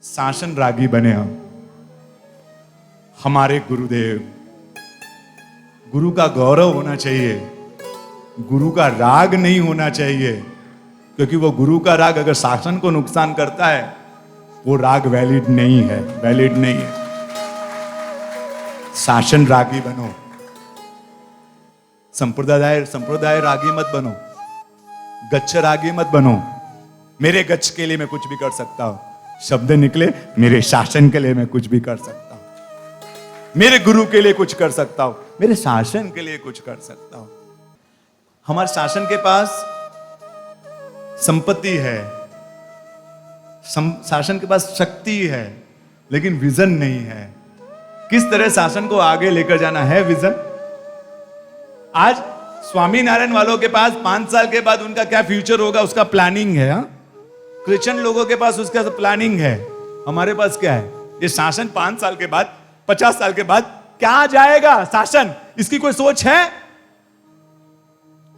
शासन रागी बने हम। हमारे गुरुदेव, गुरु का गौरव होना चाहिए, गुरु का राग नहीं होना चाहिए, क्योंकि वो गुरु का राग अगर शासन को नुकसान करता है वो राग वैलिड नहीं है, वैलिड नहीं है। शासन रागी बनो, संप्रदाय रागी मत बनो, गच्छ रागी मत बनो। मेरे गच्छ के लिए मैं कुछ भी कर सकता हूं, शब्द निकले मेरे शासन के लिए मैं कुछ भी कर सकता हूं, मेरे गुरु के लिए कुछ कर सकता हूं, मेरे शासन के लिए कुछ कर सकता हूं। हमारे शासन के पास संपत्ति है, शासन के पास शक्ति है, लेकिन विजन नहीं है। किस तरह शासन को आगे लेकर जाना है विजन। आज स्वामी नारायण वालों के पास 5 साल के बाद उनका क्या फ्यूचर होगा उसका प्लानिंग है। क्रिश्चियन लोगों के पास उसका प्लानिंग है। हमारे पास क्या है? ये शासन 5 साल के बाद, 50 साल के बाद क्या जाएगा शासन, इसकी कोई सोच है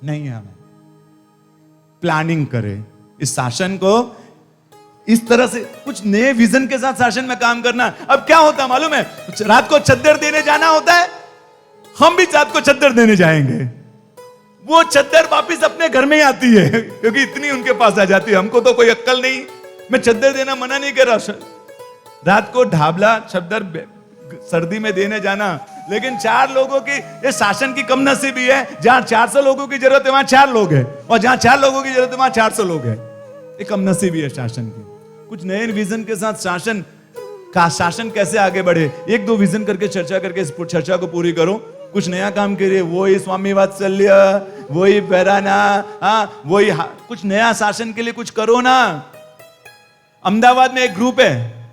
नहीं है। हमें प्लानिंग करें इस शासन को, इस तरह से कुछ नए विजन के साथ शासन में काम करना। अब क्या होता मालूम है, रात को चद्दर देने जाना होता है, हम भी रात को चद्दर देने जाएंगे, वो चद्दर वापिस अपने घर में ही आती है, क्योंकि इतनी उनके पास आ जाती है। हमको तो कोई अक्ल नहीं, मैं चद्दर देना मना नहीं कर रहा, रात को ढाबला चद्दर सर्दी में देने जाना, लेकिन 4 लोगों की, ये शासन की कम नसीबी है। जहां 400 लोगों की जरूरत है वहां 4 लोग हैं, और जहां 4 लोगों की जरूरत है वहां 400 लोग हैं। ये कम नसीबी है शासन की। कुछ नए विजन के साथ शासन कैसे आगे बढ़े, 1-2 विजन करके चर्चा करके इस चर्चा को पूरी करो। कुछ नया काम करिए, वही स्वामी वात्सल्य, वही पैराना, वही कुछ नया शासन के लिए कुछ करो ना। अहमदाबाद में एक ग्रुप है,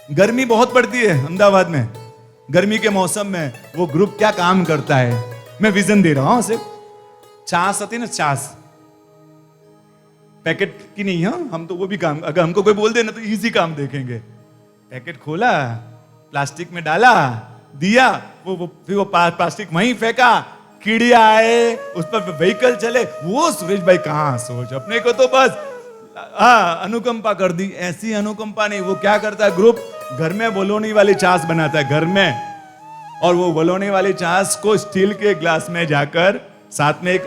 गर्मी बहुत पड़ती है अहमदाबाद में, गर्मी के मौसम में वो ग्रुप क्या काम करता है, मैं विजन दे रहा हूं सिर्फ। छाछ आती ना, छाछ पैकेट की नहीं है, हम तो वो भी काम, अगर हमको कोई बोल दे ना तो इजी काम देखेंगे। पैकेट खोला, प्लास्टिक में डाला, दिया, वो फिर वो प्लास्टिक वहीं फेंका, कीड़िया आए, उस पर व्हीकल चले। वो सुरेश भाई कहां सोच, अपने को तो बस अनुकंपा कर दी। ऐसी अनुकंपा नहीं, वो क्या करता है ग्रुप, घर में वलोनी वाली छाछ बनाता है घर में, और वो वलोनी वाली छाछ को स्टील के ग्लास में जाकर साथ में एक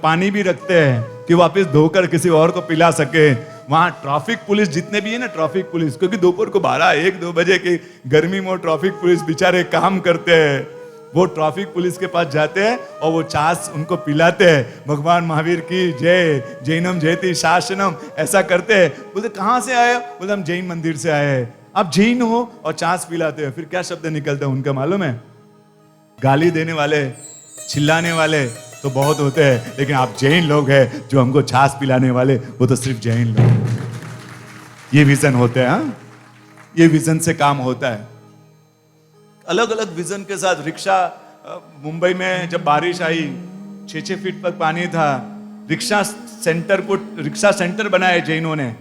पानी भी रखते हैं कि वापस धोकर किसी और को पिला सके। वहां ट्रैफिक पुलिस जितने भी है ना, ट्रैफिक पुलिस, क्योंकि दोपहर को 12-1-2 बजे की गर्मी में ट्रैफिक पुलिस बेचारे काम करते हैं, वो ट्रैफिक पुलिस के पास जाते हैं और वो छाछ उनको पिलाते हैं। भगवान महावीर की जय, जैनम जयति शासनम, ऐसा करते हैं। बोलते कहां से आए, बोलते हम जैन मंदिर से आए हैं। आप जैन हो और छाछ पिलाते हैं, फिर क्या शब्द निकलता है उनका मालूम है? गाली देने वाले, चिल्लाने वाले तो बहुत होते हैं, लेकिन आप जैन लोग हैं जो हमको छाछ पिलाने वाले, वो तो सिर्फ जैन लोग। ये विजन होते हैं, ये विजन से काम होता है। अलग अलग विजन के साथ रिक्शा, मुंबई में जब बारिश आई 6-6 फीट तक पानी था, रिक्शा सेंटर बनाया जैनों ने,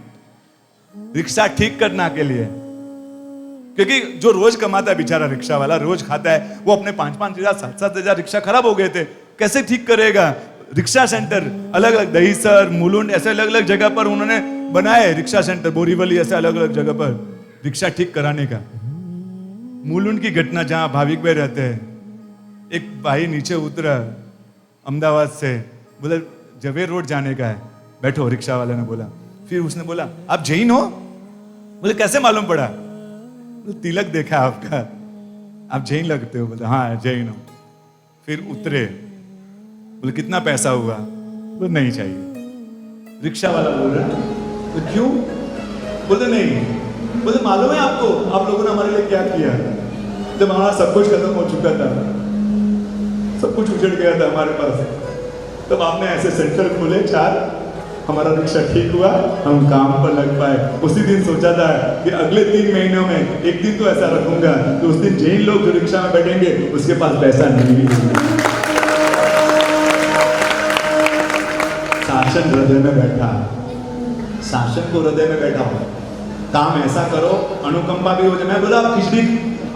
रिक्शा ठीक करना के लिए। क्योंकि जो रोज कमाता है बेचारा रिक्शा वाला, रोज खाता है, वो अपने 5-5 हजार 7-7 हजार रिक्शा खराब हो गए थे, कैसे ठीक करेगा? रिक्शा सेंटर अलग अलग, दहीसर, मुलुंड, ऐसे अलग अलग जगह पर उन्होंने बनाए रिक्शा सेंटर, बोरीवली, ऐसे अलग अलग जगह पर रिक्शा ठीक कराने का। मुलुंड की घटना, जहां भाविक भाई रहते हैं, एक भाई नीचे उतरा अहमदाबाद से, बोला जवेर रोड जाने का है, बैठो, रिक्शा वाले ने बोला। फिर उसने बोला आप जैन हो? बोले कैसे मालूम पड़ा? तिलक देखा आपका, आप जैन लगते हो। बोले हाँ जैन हो। फिर उतरे, बोले कितना पैसा हुआ? बोले नहीं चाहिए। रिक्शा वाला बोल रहा तो क्यों? बोले नहीं। बोले मालूम है आपको, आप लोगों ने हमारे लिए क्या किया? जब हमारा सब कुछ खत्म हो चुका था, सब कुछ उजड़ गया था हमारे पास, तब आपने ऐसे सेंटर खोले 4, हमारा रिक्शा ठीक हुआ, हम काम पर लग पाए। उसी दिन सोचा था कि अगले 3 महीनों में एक दिन तो ऐसा रखूंगा कि उस दिन जैन लोग जो रिक्शा में बैठेंगे उसके पास पैसा नहीं होगा। शासन हृदय में बैठा, शासन को हृदय में बैठा हो, काम ऐसा करो, अनुकंपा भी हो जाए। मैं बोला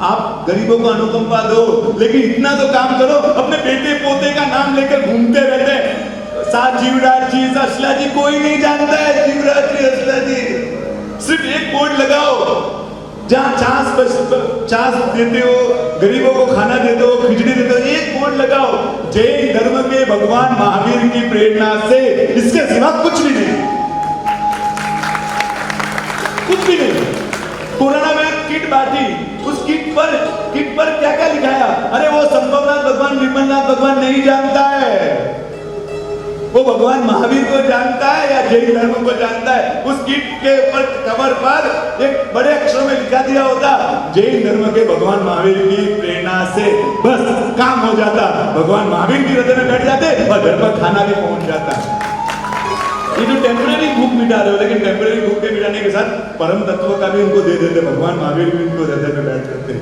आप गरीबों को अनुकंपा दो, लेकिन इतना तो काम करो, अपने बेटे पोते का नाम लेकर घूमते रहते। साथ जीवराज जी, असला जी, कोई नहीं जानता है जीवराज जी, असला जी, सिर्फ एक बोर्ड लगाओ जहां छाछ देते हो, गरीबों को खाना देते हो, खिचड़ी देते हो, एक बोर्ड लगाओ जैन धर्म के भगवान महावीर की प्रेरणा से, इसके सिवा कुछ भी नहीं, कुछ भी नहीं। कोरोना में किट बांटी, उस किट पर क्या क्या लिखाया? अरे वो संभवनाथ भगवान, विमलनाथ भगवान नहीं जानता है, वो भगवान महावीर को जानता है या जैन धर्म को जानता है। उस किट के ऊपर कवर पर एक बड़े अक्षरों में लिखा दिया होता जैन धर्म के भगवान महावीर की प्रेरणा से, बस काम हो जाता, भगवान महावीर की हृदय में बैठ जाते और घर पर खाना भी पहुंच जाता। ये जो टेम्पररी भूख मिटा रहे हो, लेकिन टेम्पररी भूख के मिटाने के साथ परम तत्व का भी उनको दे देते, भगवान महावीर भी उनको हृदय में बैठ करते।